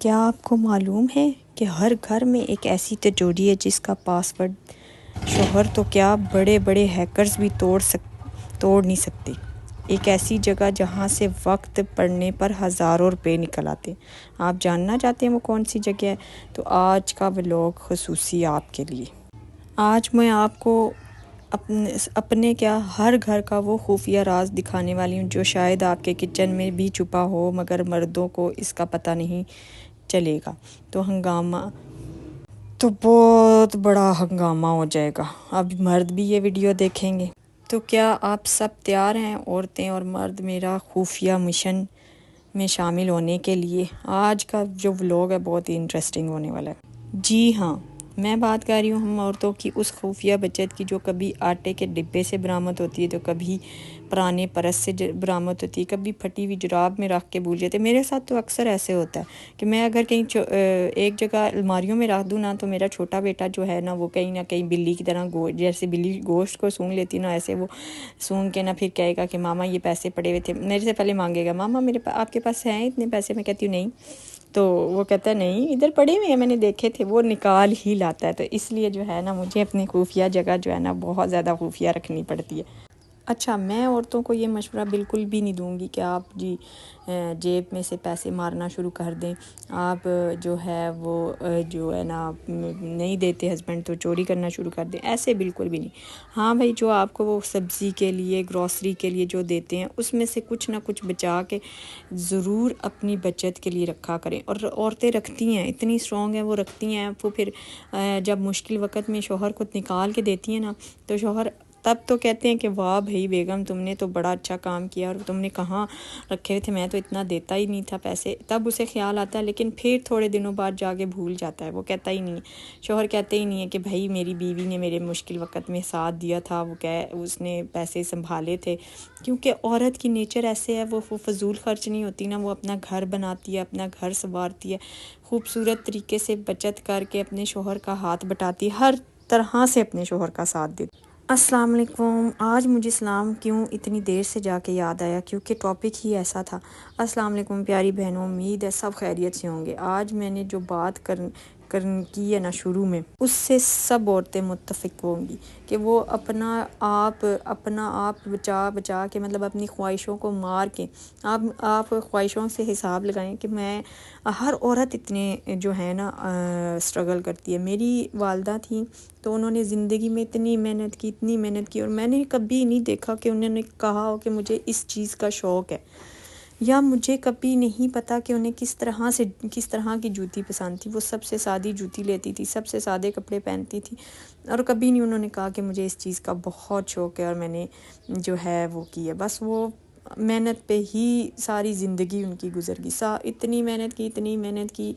کیا آپ کو معلوم ہے کہ ہر گھر میں ایک ایسی تجوری ہے جس کا پاس ورڈ شوہر تو کیا بڑے بڑے ہیکرز بھی توڑ نہیں سکتے؟ ایک ایسی جگہ جہاں سے وقت پڑنے پر ہزاروں روپے نکل آتے ہیں۔ آپ جاننا چاہتے ہیں وہ کون سی جگہ ہے؟ تو آج کا ولاگ خصوصی آپ کے لیے۔ آج میں آپ کو اپنے کیا ہر گھر کا وہ خفیہ راز دکھانے والی ہوں جو شاید آپ کے کچن میں بھی چھپا ہو مگر مردوں کو اس کا پتہ نہیں چلے گا تو بہت بڑا ہنگامہ ہو جائے گا۔ اب مرد بھی یہ ویڈیو دیکھیں گے۔ تو کیا آپ سب تیار ہیں عورتیں اور مرد میرا خفیہ مشن میں شامل ہونے کے لیے؟ آج کا جو ولاگ ہے بہت ہی انٹرسٹنگ ہونے والا ہے۔ جی ہاں، میں بات کر رہی ہوں ہم عورتوں کی اس خفیہ بچت کی جو کبھی آٹے کے ڈبے سے برآمد ہوتی ہے تو کبھی پرانے پرس سے برآمد ہوتی ہے، کبھی پھٹی ہوئی جراب میں رکھ کے بھول جاتے ہیں۔ میرے ساتھ تو اکثر ایسے ہوتا ہے کہ میں اگر کہیں ایک جگہ الماریوں میں رکھ دوں نا تو میرا چھوٹا بیٹا جو ہے نا وہ کہیں نہ کہیں بلی کی طرح جیسے بلی گوشت کو سونگھ لیتی نا ایسے وہ سونگھ کے نا پھر کہے گا کہ ماما یہ پیسے پڑے ہوئے تھے، میرے سے پہلے مانگے گا ماما آپ کے پاس ہیں اتنے پیسے؟ میں کہتی ہوں نہیں، تو وہ کہتا ہے نہیں ادھر پڑے ہوئے ہیں میں نے دیکھے تھے، وہ نکال ہی لاتا ہے۔ تو اس لیے جو ہے نا مجھے اپنی خفیہ جگہ جو ہے نا بہت زیادہ خفیہ رکھنی پڑتی ہے۔ اچھا، میں عورتوں کو یہ مشورہ بالکل بھی نہیں دوں گی کہ آپ جیب میں سے پیسے مارنا شروع کر دیں، آپ جو ہے نا نہیں دیتے ہسبینڈ تو چوری کرنا شروع کر دیں، ایسے بالکل بھی نہیں۔ ہاں بھائی، جو آپ کو وہ سبزی کے لیے گروسری کے لیے جو دیتے ہیں اس میں سے کچھ نہ کچھ بچا کے ضرور اپنی بچت کے لیے رکھا کریں۔ اور عورتیں رکھتی ہیں، اتنی اسٹرانگ ہیں وہ رکھتی ہیں، وہ پھر جب مشکل وقت میں شوہر کو نکال کے دیتی ہیں نا تو شوہر تب تو کہتے ہیں کہ واہ بھائی بیگم تم نے تو بڑا اچھا کام کیا اور تم نے کہاں رکھے تھے، میں تو اتنا دیتا ہی نہیں تھا پیسے، تب اسے خیال آتا ہے، لیکن پھر تھوڑے دنوں بعد جا کے بھول جاتا ہے، وہ کہتا ہی نہیں ہے، شوہر کہتے ہی نہیں ہے کہ بھائی میری بیوی نے میرے مشکل وقت میں ساتھ دیا تھا، اس نے پیسے سنبھالے تھے، کیونکہ عورت کی نیچر ایسے ہے، وہ فضول خرچ نہیں ہوتی نا، وہ اپنا گھر بناتی ہے، اپنا گھر سنوارتی ہے، خوبصورت طریقے سے بچت کر کے اپنے شوہر کا ہاتھ بٹاتی ہے، ہر طرح سے اپنے شوہر کا ساتھ دیتی ہے۔ السلام علیکم۔ آج مجھے اسلام کیوں اتنی دیر سے جا کے یاد آیا، کیونکہ ٹاپک ہی ایسا تھا۔ السلام علیکم پیاری بہنوں، امید ہے سب خیریت سے ہوں گے۔ آج میں نے جو بات کی ہے نا شروع میں، اس سے سب عورتیں متفق ہوں گی کہ وہ اپنا آپ بچا کے مطلب اپنی خواہشوں کو مار کے آپ خواہشوں سے حساب لگائیں کہ ہر عورت اتنے جو ہے نا اسٹرگل کرتی ہے۔ میری والدہ تھیں تو انہوں نے زندگی میں اتنی محنت کی اور میں نے کبھی نہیں دیکھا کہ انہوں نے کہا ہو کہ مجھے اس چیز کا شوق ہے، یا مجھے کبھی نہیں پتا کہ انہیں کس طرح کی جوتی پسند تھی۔ وہ سب سے سادی جوتی لیتی تھی، سب سے سادے کپڑے پہنتی تھی، اور کبھی نہیں انہوں نے کہا کہ مجھے اس چیز کا بہت شوق ہے اور میں نے جو ہے وہ کی ہے۔ بس وہ محنت پہ ہی ساری زندگی ان کی گزر گئی، اتنی محنت کی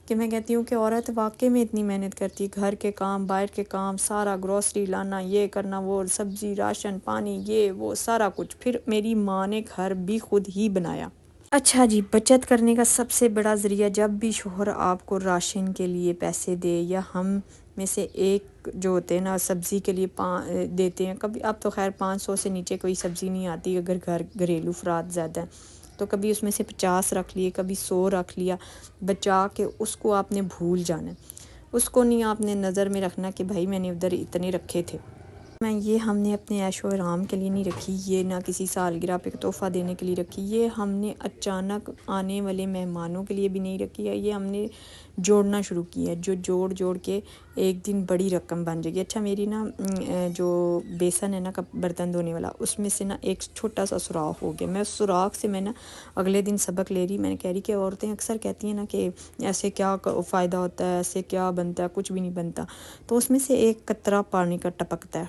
کہ میں کہتی ہوں کہ عورت واقعی میں اتنی محنت کرتی ہے، گھر کے کام، باہر کے کام، سارا گروسری لانا، یہ کرنا، وہ سبزی، راشن پانی، یہ وہ سارا کچھ۔ پھر میری ماں نے گھر بھی خود ہی بنایا۔ اچھا جی، بچت کرنے کا سب سے بڑا ذریعہ، جب بھی شوہر آپ کو راشن کے لیے پیسے دے یا ہم میں سے ایک جو ہوتے ہیں نا سبزی کے لیے دیتے ہیں، کبھی اب تو خیر 500 سے نیچے کوئی سبزی نہیں آتی اگر گھریلو افراد زیادہ ہیں، تو کبھی اس میں سے 50 رکھ لیے، کبھی 100 رکھ لیا بچا کے، اس کو آپ نے بھول جانا ہے، اس کو نہیں آپ نے نظر میں رکھنا کہ بھائی میں نے ادھر اتنے رکھے تھے۔ یہ ہم نے اپنے عیش و آرام کے لیے نہیں رکھی، یہ نہ کسی سالگرہ پہ تحفہ دینے کے لیے رکھی، یہ ہم نے اچانک آنے والے مہمانوں کے لیے بھی نہیں رکھی ہے، یہ ہم نے جوڑنا شروع کی ہے، جو جوڑ کے ایک دن بڑی رقم بن جائے گی۔ اچھا، میری نا جو بیسن ہے نا برتن دھونے والا، اس میں سے نا ایک چھوٹا سا سوراخ ہو گیا، میں اس سوراخ سے میں نا اگلے دن سبق لے رہی، میں نے کہہ رہی کہ عورتیں اکثر کہتی ہیں نا کہ ایسے کیا فائدہ ہوتا ہے، ایسے کیا بنتا ہے، کچھ بھی نہیں بنتا، تو اس میں سے ایک قطرہ پانی کا ٹپکتا ہے،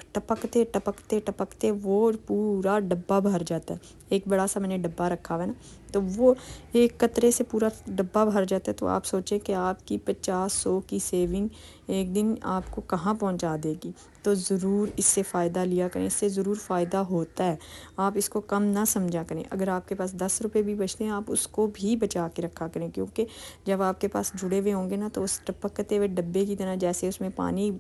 ٹپکتے وہ پورا ڈبہ بھر جاتا ہے۔ ایک بڑا سا میں نے ڈبہ رکھا ہوا ہے نا، تو وہ ایک قطرے سے پورا ڈبہ بھر جاتا ہے، تو آپ سوچیں کہ آپ کی 50-100 کی سیونگ ایک دن آپ کو کہاں پہنچا دے گی۔ تو ضرور اس سے فائدہ لیا کریں، اس سے ضرور فائدہ ہوتا ہے، آپ اس کو کم نہ سمجھا کریں۔ اگر آپ کے پاس 10 روپے بھی بچتے ہیں آپ اس کو بھی بچا کے رکھا کریں، کیونکہ جب آپ کے پاس جڑے ہوئے ہوں گے نا تو اس ٹپکتے ہوئے ڈبے کی طرح جیسے اس میں پانی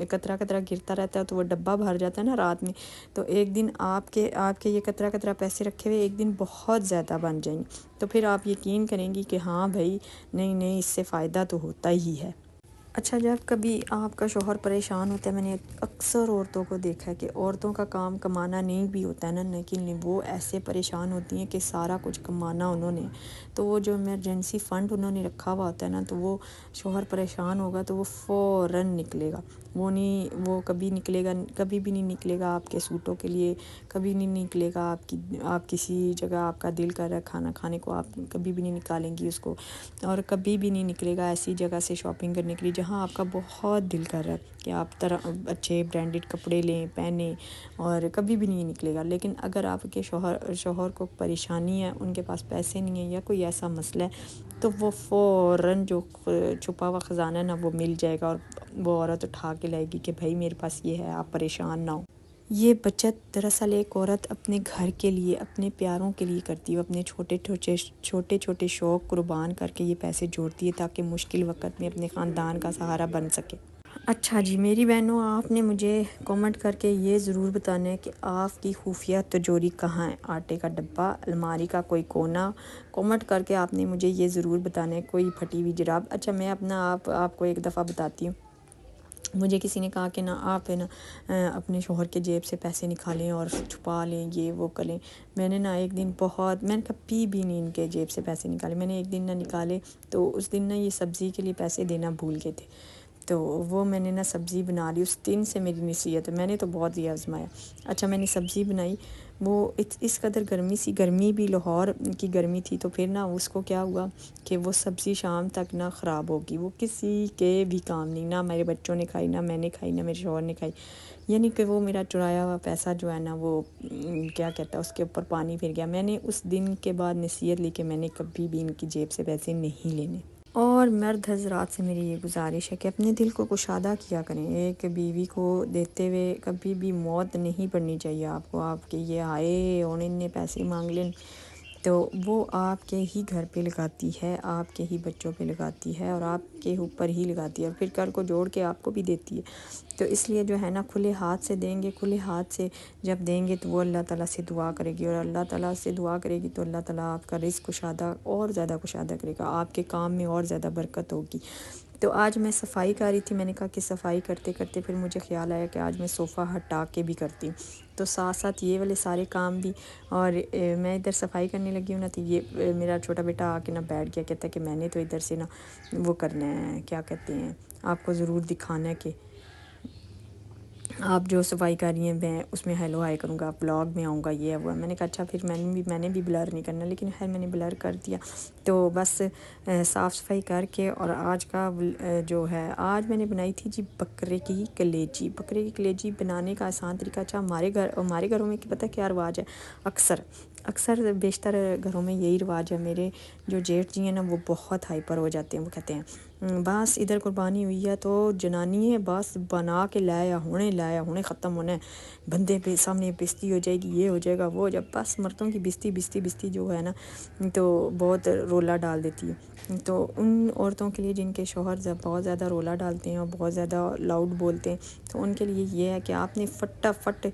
قطرہ گرتا رہتا ہے تو وہ ڈبہ بھر جاتا ہے نا رات میں، تو ایک دن آپ کے یہ قطرہ پیسے رکھے ہوئے ایک دن بہت زیادہ بن جائیں گے، تو پھر آپ یقین کریں گی کہ ہاں بھائی نہیں اس سے فائدہ تو ہوتا ہی ہے۔ اچھا، جب کبھی آپ کا شوہر پریشان ہوتا ہے، میں نے اکثر عورتوں کو دیکھا ہے کہ عورتوں کا کام کمانا نہیں بھی ہوتا ہے نا، لیکن وہ ایسے پریشان ہوتی ہیں کہ سارا کچھ کمانا انہوں نے، تو وہ جو ایمرجنسی فنڈ انہوں نے رکھا ہوا ہوتا ہے نا، تو وہ شوہر پریشان ہوگا تو وہ فوراً نکلے گا، وہ کبھی نکلے گا، کبھی بھی نہیں نکلے گا آپ کے سوٹوں کے لیے، کبھی نہیں نکلے گا آپ کسی جگہ آپ کا دل کر رہا ہے کھانا کھانے کو، آپ کبھی بھی نہیں نکالیں گی اس کو، اور کبھی بھی نہیں نکلے گا ایسی جگہ سے شاپنگ کرنے کے لیے جہاں آپ کا بہت دل کر رہا ہے کہ آپ اچھے برانڈڈ کپڑے لیں پہنیں، اور کبھی بھی نہیں نکلے گا۔ لیکن اگر آپ کے شوہر کو پریشانی ہے، ان کے پاس پیسے نہیں ہیں یا کوئی ایسا مسئلہ ہے، تو وہ فوراً جو چھپا ہوا خزانہ ہے نا وہ مل جائے گا، اور وہ عورت اٹھا کے لائے گی کہ بھائی میرے پاس یہ ہے، آپ پریشان نہ ہو۔ یہ بچت دراصل ایک عورت اپنے گھر کے لیے، اپنے پیاروں کے لیے کرتی ہے، اپنے چھوٹے چھوٹے شوق قربان کر کے یہ پیسے جوڑتی ہے تاکہ مشکل وقت میں اپنے خاندان کا سہارا بن سکے۔ اچھا جی میری بہنوں، آپ نے مجھے کامنٹ کر کے یہ ضرور بتانا ہے کہ آپ کی خفیہ تجوری کہاں ہے، آٹے کا ڈبہ، الماری کا کوئی کونا، کامنٹ کر کے آپ نے مجھے یہ ضرور بتانا ہے، کوئی پھٹی ہوئی جراب۔ اچھا میں آپ کو ایک دفعہ بتاتی ہوں، مجھے کسی نے کہا کہ آپ اپنے شوہر کے جیب سے پیسے نکالیں اور چھپا لیں، یہ وہ کریں۔ میں نے ایک دن میں نے کبھی بھی نہیں ان کے جیب سے پیسے نکالے، میں نے ایک دن نکالے، تو اس دن یہ سبزی کے لیے پیسے دینا بھول گئے تھے، تو وہ میں نے سبزی بنا لی، اس دن سے میری نصیحت ہے، میں نے تو بہت ہی آزمایا۔ اچھا میں نے سبزی بنائی، وہ اس قدر گرمی بھی لاہور کی گرمی تھی، تو پھر اس کو کیا ہوا کہ وہ سبزی شام تک خراب ہوگی، وہ کسی کے بھی کام نہیں، نہ میرے بچوں نے کھائی، نہ میں نے کھائی، نہ میرے شوہر نے کھائی، یعنی کہ وہ میرا چرایا ہوا پیسہ جو ہے وہ کیا کہتا ہے اس کے اوپر پانی پھر گیا۔ میں نے اس دن کے بعد نصیحت لی کہ میں نے کبھی بھی ان کی جیب سے پیسے نہیں لینے۔ اور مرد حضرات سے میری یہ گزارش ہے کہ اپنے دل کو کشادہ کیا کریں، ایک بیوی کو دیتے ہوئے کبھی بھی موت نہیں پڑنی چاہیے آپ کے یہ آئے اور ان نے پیسے مانگ لیں، تو وہ آپ کے ہی گھر پہ لگاتی ہے، آپ کے ہی بچوں پہ لگاتی ہے، اور آپ کے اوپر ہی لگاتی ہے، اور پھر کل کو جوڑ کے آپ کو بھی دیتی ہے۔ تو اس لیے جو ہے کھلے ہاتھ سے دیں گے، کھلے ہاتھ سے جب دیں گے تو وہ اللہ تعالیٰ سے دعا کرے گی، اور اللہ تعالیٰ سے دعا کرے گی تو اللہ تعالیٰ آپ کا رزق کشادہ اور زیادہ کشادہ کرے گا، آپ کے کام میں اور زیادہ برکت ہوگی۔ تو آج میں صفائی کر رہی تھی، میں نے کہا کہ صفائی کرتے کرتے پھر مجھے خیال آیا کہ آج میں صوفہ ہٹا کے بھی کرتی ہوں، تو ساتھ ساتھ یہ والے سارے کام بھی، اور میں ادھر صفائی کرنے لگی ہوں تو یہ میرا چھوٹا بیٹا آ کے بیٹھ گیا، کہتا ہے کہ میں نے تو ادھر سے وہ کرنا ہے، کیا کہتے ہیں، آپ کو ضرور دکھانا ہے کہ آپ جو صفائی کر رہی ہیں میں اس میں ہیلو ہائی کروں گا، بلاگ میں آؤں گا، یہ ہوا۔ میں نے کہا اچھا پھر میں نے بھی بلر نہیں کرنا، لیکن خیر میں نے بلر کر دیا۔ تو بس صاف صفائی کر کے، اور آج کا جو ہے، آج میں نے بنائی تھی جی بکرے کی کلیجی۔ بکرے کی کلیجی بنانے کا آسان طریقہ، اچھا ہمارے گھروں میں پتہ کیا رواج ہے، اکثر بیشتر گھروں میں یہی رواج ہے۔ میرے جو جیٹھ جی ہیں وہ بہت ہائپر ہو جاتے ہیں، وہ کہتے ہیں بس ادھر قربانی ہوئی ہے تو جنانی ہے بس بنا کے لایا ہونے ختم ہونا ہے، بندے پہ سامنے بستی ہو جائے گی، یہ ہو جائے گا، وہ جب بس مردوں کی بستی جو ہے تو بہت رولا ڈال دیتی ہے۔ تو ان عورتوں کے لیے جن کے شوہر بہت زیادہ رولا ڈالتے ہیں اور بہت زیادہ لاؤڈ بولتے ہیں، تو ان کے لیے یہ ہے کہ آپ نے فٹافٹ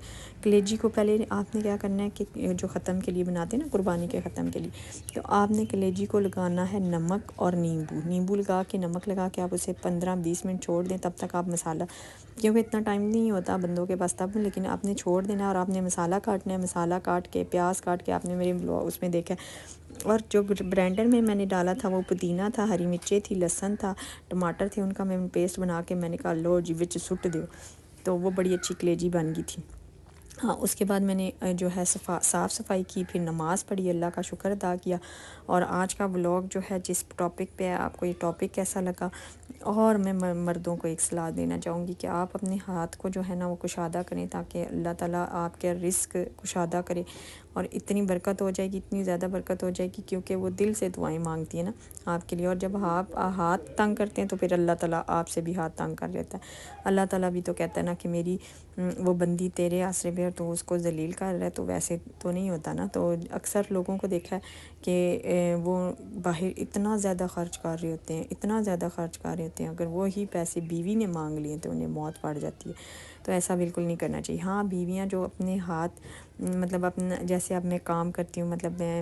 کلیجی کو پہلے آپ نے کیا کرنا ہے کہ جو ختم کے لیے بناتے ہیں نا، قربانی کے ختم کے لیے، تو آپ نے کلیجی کو لگانا ہے نمک اور نیمبو لگا کے، نمک لگا کے آپ اسے 15-20 منٹ چھوڑ دیں، تب تک آپ مسالہ، کیونکہ اتنا ٹائم نہیں ہوتا بندوں کے پاس تب، لیکن آپ نے چھوڑ دینا ہے، اور آپ نے مسالہ کاٹنا ہے، مسالہ کاٹ کے پیاز کاٹ کے آپ نے میرے اس میں دیکھا، اور جو برینڈر میں نے ڈالا تھا وہ پودینہ تھا، ہری مرچیں تھی، لہسن تھا، ٹماٹر تھے، ان کا میں پیسٹ بنا کے میں نے کہا لو جی وچ سٹ دیو، تو وہ بڑی اچھی کلیجی بن گئی تھی۔ ہاں اس کے بعد میں نے جو ہے صاف صفائی کی، پھر نماز پڑھی، اللہ کا شکر ادا کیا۔ اور آج کا ولاگ جو ہے جس ٹاپک پہ ہے، آپ کو یہ ٹاپک کیسا لگا، اور میں مردوں کو ایک صلاح دینا چاہوں گی کہ آپ اپنے ہاتھ کو جو ہے وہ کشادہ کریں، تاکہ اللہ تعالیٰ آپ کے رزق کشادہ کرے، اور اتنی برکت ہو جائے گی، اتنی زیادہ برکت ہو جائے گی، کیونکہ وہ دل سے دعائیں مانگتی ہیں نا آپ کے لیے، اور جب آپ ہاتھ تنگ کرتے ہیں تو پھر اللہ تعالیٰ آپ سے بھی ہاتھ تنگ کر لیتا ہے۔ اللہ تعالیٰ بھی تو کہتا ہے نا کہ میری وہ بندی تیرے آسرے پہ، تو اس کو ذلیل کر رہا ہے، تو ویسے تو نہیں ہوتا نا۔ تو اکثر لوگوں کو دیکھا ہے کہ وہ باہر اتنا زیادہ خرچ کر رہے ہوتے ہیں، اگر وہی پیسے بیوی نے مانگ لیے تو انہیں موت پڑ جاتی ہے۔ تو ایسا بالکل نہیں کرنا چاہیے۔ ہاں بیویاں جو اپنے ہاتھ، مطلب اپنا، جیسے اب میں کام کرتی ہوں، مطلب میں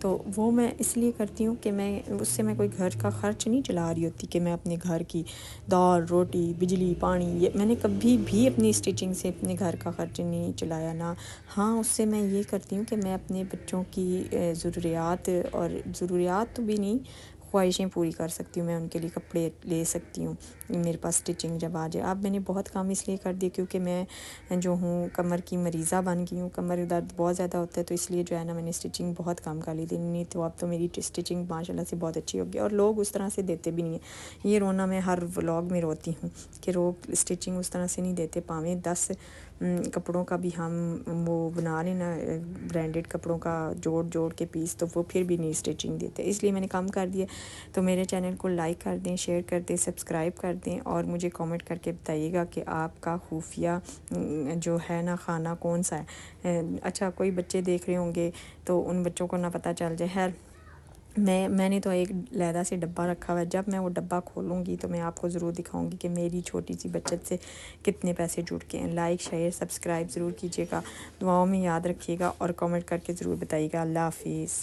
تو وہ میں اس لیے کرتی ہوں کہ میں اس سے میں کوئی گھر کا خرچ نہیں چلا رہی ہوتی کہ میں اپنے گھر کی دال روٹی بجلی پانی یہ میں نے کبھی بھی اپنی اسٹچنگ سے اپنے گھر کا خرچ نہیں چلایا نا. ہاں اس سے میں یہ کرتی ہوں کہ میں اپنے بچوں کی ضروریات اور ضروریات تو بھی نہیں خواہشیں پوری کر سکتی ہوں. میں ان کے لیے کپڑے لے سکتی ہوں میرے پاس اسٹچنگ جب آ جائے. اب میں نے بہت کام اس لیے کر دیے کیونکہ میں جو ہوں کمر کی مریضہ بن گئی ہوں, کمر درد بہت زیادہ ہوتا ہے تو اس لیے جو ہے نا میں نے اسٹچنگ بہت کام کر لی تھی. نہیں تو اب تو میری اسٹچنگ ماشاء اللہ سے بہت اچھی ہوگی اور لوگ اس طرح سے دیتے بھی نہیں ہیں. یہ رونا میں ہر ولاگ میں روتی ہوں کہ لوگ اسٹچنگ اس طرح سے نہیں دیتے. پاویں 10 کپڑوں کا بھی ہم وہ بنا لیں نا برانڈیڈ کپڑوں کا جوڑ کے پیس تو وہ پھر بھی نہیں اسٹچنگ دیتے. اس لیے میں نے کم کر دیا. تو میرے چینل کو لائک کر دیں, شیئر کر دیں, سبسکرائب کر دیں اور مجھے کامنٹ کر کے بتائیے گا کہ آپ کا خفیہ جو ہے نا کھانا کون سا ہے. اچھا کوئی بچے دیکھ رہے ہوں گے تو ان بچوں کو نہ پتہ چل جائے. خیر میں نے تو ایک علیحدہ سے ڈبہ رکھا ہوا ہے. جب میں وہ ڈبہ کھولوں گی تو میں آپ کو ضرور دکھاؤں گی کہ میری چھوٹی سی بچت سے کتنے پیسے جڑ کے ہیں. لائک شیئر سبسکرائب ضرور کیجیے گا, دعاؤں میں یاد رکھیے گا اور کامنٹ کر کے ضرور بتائیے گا. اللہ حافظ.